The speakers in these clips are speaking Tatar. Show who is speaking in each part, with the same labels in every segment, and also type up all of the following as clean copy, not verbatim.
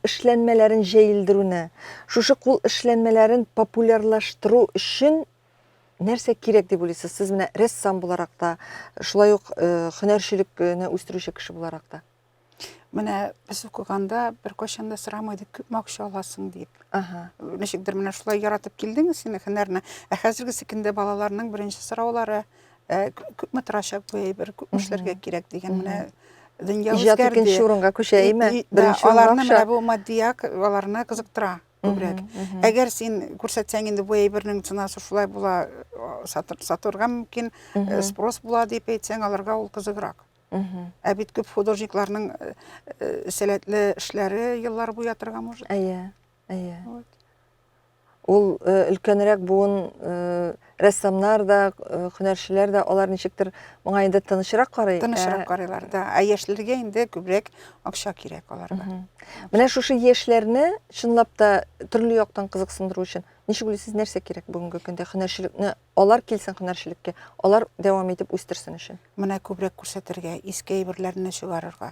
Speaker 1: эшләнмәләрен җәелдерүне, шушы кул эшләнмәләрен популярлаштыру өчен нәрсә кирәк дип уйлыйсыз? Сез менә рәссам буларак та, шулай ук һөнәрчелекне үстерүче кеше буларак та.
Speaker 2: Менә без укыганда бер кайчан да сорамыйдык, күпме акча аласың дип. Ничектер менә шулай яратып килдең син һөнәрне. Ә хәзерге секендә балаларның беренче сораулары күпме торачак бу әйбер, күпме эшләргә кирәк дигән менә дөнья
Speaker 1: Иҗат
Speaker 2: үзгәрде.
Speaker 1: икенче урынга күчәйме? Беренче урынга
Speaker 2: Аларны менә
Speaker 1: акча.
Speaker 2: бу матдият аларны кызыктыра күбрәк. Әгәр син күрсәтсәң инде бу әйбернең ценасы шулай була, сатырга мөмкин, спрос була дип әйтсәң, аларга ул кызыграк. Ә бит күп художникларның сәләтле эшләре еллар буе ятырга может.
Speaker 1: Әйе, әйе. Ул өлкәнрәк буын рәссамнар да, һөнәрчеләр дә алар ничектер моңа инде тынычрак карый.
Speaker 2: Тынычрак карыйлар да. Ә яшьләргә инде күбрәк акча кирәк аларга.
Speaker 1: Менә шушы яшьләрне чынлап та төрле яктан кызыксындыру өчен ничек уйлыйсыз, нәрсә кирәк бүгенге көндә һөнәрчелекне алар килсен һөнәрчелеккә, алар дәвам итеп үстерсен өчен?
Speaker 2: Менә күбрәк күрсәтергә, иске әйберләрне чыгарырга,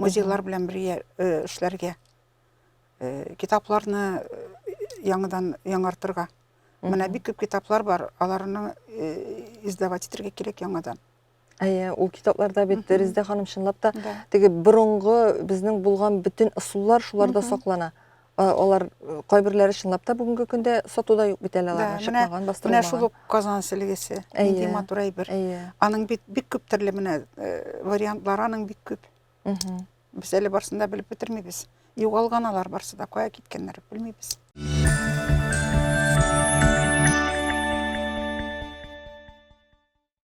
Speaker 2: музейлар белән бергә эшләргә, китапларны яңадан яңартырга. Менә бик күп китаплар бар, аларны издавать итәргә кирәк яңадан.
Speaker 1: Әйе, ул китапларда бит Резидә ханым чынлап та теге борынгы безнең булган бүтән ысуллар шуларда саклана. Алар кайберләре чынлап та бүгенге көндә сатуда юк бит әле аларга чыкмаган, бастырылмаган.
Speaker 2: Менә шул Казан селегесе, нинди матур әйбер. Аның бик күп төрле менә вариантлар, аның бик күп. Без әле барсын да белеп бетермибез. Югалган алар барсы да, кая киткәннәр белмибез.